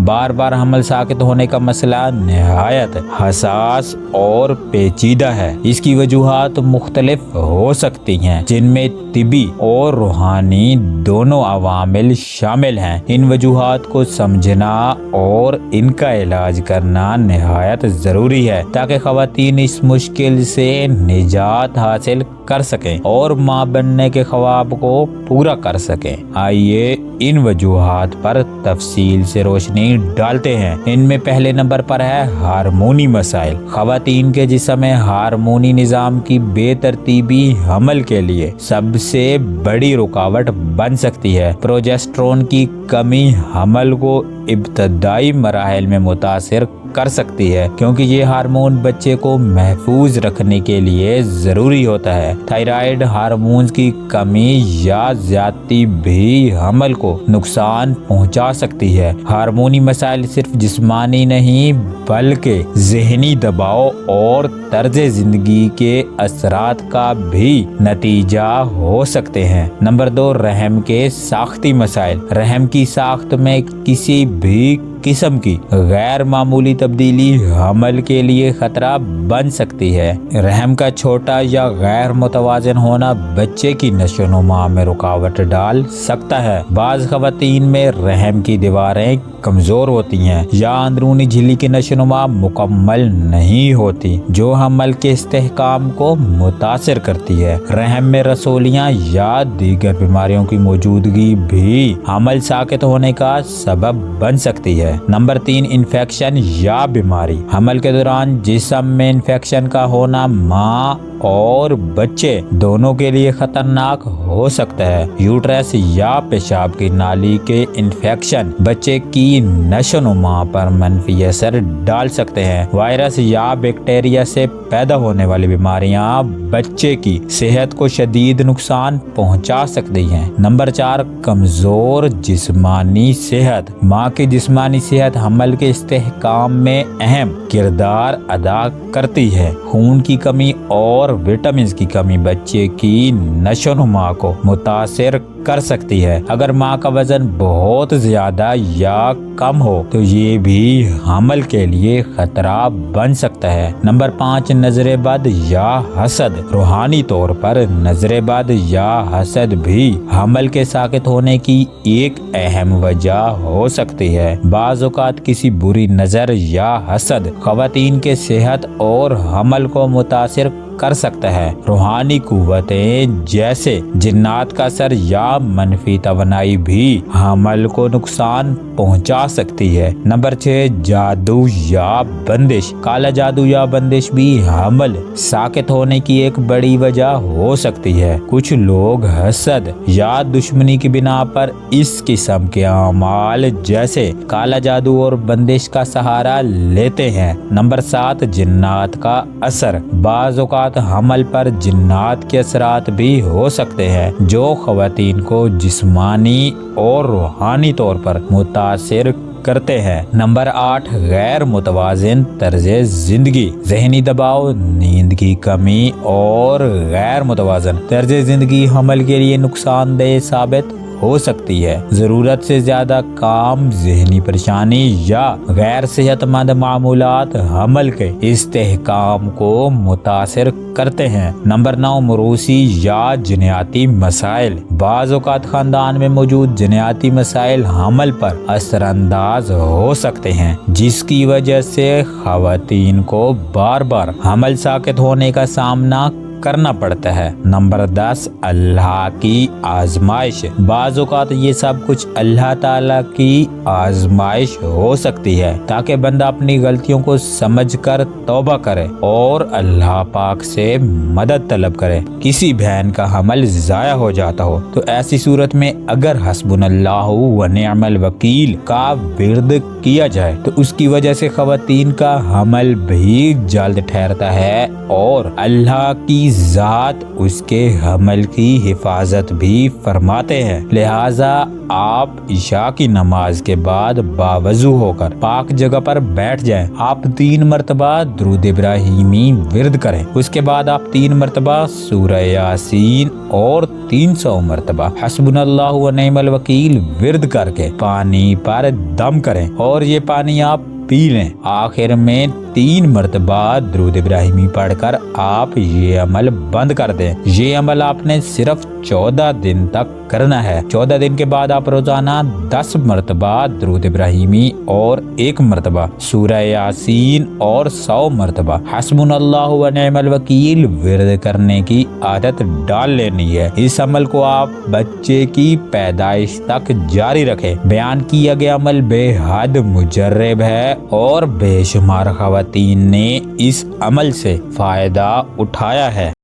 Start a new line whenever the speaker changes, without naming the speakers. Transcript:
बार बार हमल साकित होने का मसला निहायत हसास और पेचीदा है। इसकी वजूहात मुख्तलिफ हो सकती हैं, जिनमें तिबी और रूहानी दोनों अवामिल शामिल हैं। इन वजूहात को समझना और इनका इलाज करना निहायत ज़रूरी है ताकि ख़वातीन इस मुश्किल से निजात हासिल कर सकें और माँ बनने के ख्वाब को पूरा कर सकें। आइए इन वजूहात पर तफसील से रोशनी डालते हैं। इनमें पहले नंबर पर है हार्मोनी मसाइल। ख़वातीन के जिस्म में हार्मोनी निज़ाम की बेतरतीबी हमल के लिए सबसे बड़ी रुकावट बन सकती है। प्रोजेस्टेरोन की कमी हमल को इब्तदाई मराहिल में मुतासिर कर सकती है, क्योंकि ये हार्मोन बच्चे को महफूज रखने के लिए ज़रूरी होता है। थायराइड हार्मोन्स की कमी या ज्यादती भी हमल को नुकसान पहुंचा सकती है। हार्मोनी मसाइल सिर्फ जिस्मानी नहीं बल्कि ज़हनी दबाव और तर्ज ज़िंदगी के असरात का भी नतीजा हो सकते हैं। नंबर 2, रहम के साख्ती मसाइल। रहम की साख्त में किसी भी किस्म की गैर मामूली तब्दीली हमल के लिए खतरा बन सकती है। रहम का छोटा या गैर मुतवाज़िन होना बच्चे की नशोनुमा में रुकावट डाल सकता है। बाज़ ख़वातीन में रहम की दीवारें कमज़ोर होती हैं या अंदरूनी झिल्ली की नशोनुमा मुकम्मल नहीं होती, जो हमल के इस्तेहकाम को मुतासिर करती है। रहम में रसोलियाँ या दीगर बीमारियों की मौजूदगी भी हमल साकित होने का सबब बन सकती है। नंबर 3, इन्फेक्शन या बीमारी। हमल के दौरान जिस्म में इन्फेक्शन का होना माँ और बच्चे दोनों के लिए खतरनाक हो सकता है। यूट्रस या पेशाब की नाली के इन्फेक्शन बच्चे की नशोनुमा पर मनफी असर डाल सकते हैं। वायरस या बैक्टीरिया से पैदा होने वाली बीमारियां बच्चे की सेहत को शदीद नुकसान पहुंचा सकती हैं। नंबर 4, कमजोर जिस्मानी सेहत। माँ की जिस्मानी सेहत हमल के इस्तेहकाम में अहम किरदार अदा करती है। खून की कमी और विटामिन की कमी बच्चे की नशोनुमा को मुतासिर कर सकती है। अगर माँ का वजन बहुत ज्यादा या कम हो तो ये भी हमल के लिए खतरा बन सकता है। नंबर 5, नजरे बद या हसद। रूहानी तौर पर नजरे बद या हसद भी हमल के साकित होने की एक अहम वजह हो सकती है। बाज़ औक़ात किसी बुरी नजर या हसद ख़वातीन के सेहत और हमल को मुतासिर कर सकता है। रूहानी कुव्वतें जैसे जिन्नात का असर या मनफी तवनाई भी हमल को नुकसान पहुंचा सकती है। नंबर 6, जादू या बंदिश। काला जादू या बंदिश भी हमल साकित होने की एक बड़ी वजह हो सकती है। कुछ लोग हसद या दुश्मनी की बिना पर इस किस्म के अमाल जैसे काला जादू और बंदिश का सहारा लेते हैं। नंबर 7, जिन्नात का असर। बाज़ औक़ात हमल पर जिन्नात के असरात भी हो सकते हैं, जो ख़वातीन को जिस्मानी और रूहानी तौर पर मुतासिर करते हैं। नंबर 8, गैर मुतवाज़िन तर्ज़े ज़िंदगी। ज़हनी दबाव, नींद की कमी और गैर मुतवाज़िन तर्ज़े ज़िंदगी हमल के लिए नुकसानदेह साबित हो सकती है। ज़रूरत से ज़्यादा काम, ज़हनी परेशानी या गैर सेहतमंद मामूलात हमल के इस्तेहकाम को मुतासिर करते हैं। नंबर 9, मौरूसी या जिन्याती मसाइल। बाज़ औक़ात ख़ानदान में मौजूद जिन्याती मसाइल हमल पर असरअंदाज हो सकते हैं, जिसकी वजह से ख़वातीन को बार बार हमल साकित होने का सामना करना पड़ता है। नंबर 10, अल्लाह की आजमाइश। बाज़ औक़ात ये सब कुछ अल्लाह ताला की आजमाइश हो सकती है, ताकि बंदा अपनी गलतियों को समझकर तौबा करे और अल्लाह पाक से मदद तलब करे। किसी बहन का हमल ज़ाया हो जाता हो तो ऐसी सूरत में अगर हस्बुनल्लाहु व निअमल वकील का विर्द किया जाए तो उसकी वजह से ख़वातीन का हमल भी जल्द ठहरता है और अल्लाह की ذات اس کے عمل کی حفاظت بھی فرماتے ہیں۔ لہٰذا آپ عشاء کی نماز کے بعد باوضو ہو کر پاک جگہ پر بیٹھ جائیں۔ آپ 3 مرتبہ درود ابراہیمی ورد کریں۔ اس کے بعد آپ 3 مرتبہ سورہ یاسین اور 300 مرتبہ حسبنا اللہ و نعم الوکیل ورد کر کے پانی پر دم کریں اور یہ پانی آپ پی لیں۔ آخر میں 3 مرتبہ درود ابراہیمی پڑھ کر آپ یہ عمل بند کر دیں۔ یہ عمل آپ نے صرف 14 دن تک کرنا ہے۔ 14 دن کے بعد آپ روزانہ 10 مرتبہ درود ابراہیمی اور 1 مرتبہ سورہ یاسین اور 100 مرتبہ حسبنا اللہ و نعم الوکیل ورد کرنے کی عادت ڈال لینی ہے۔ اس عمل کو آپ بچے کی پیدائش تک جاری رکھیں۔ بیان کیا گیا عمل بے حد مجرب ہے اور بے شمار خواتین نے اس عمل سے فائدہ اٹھایا ہے۔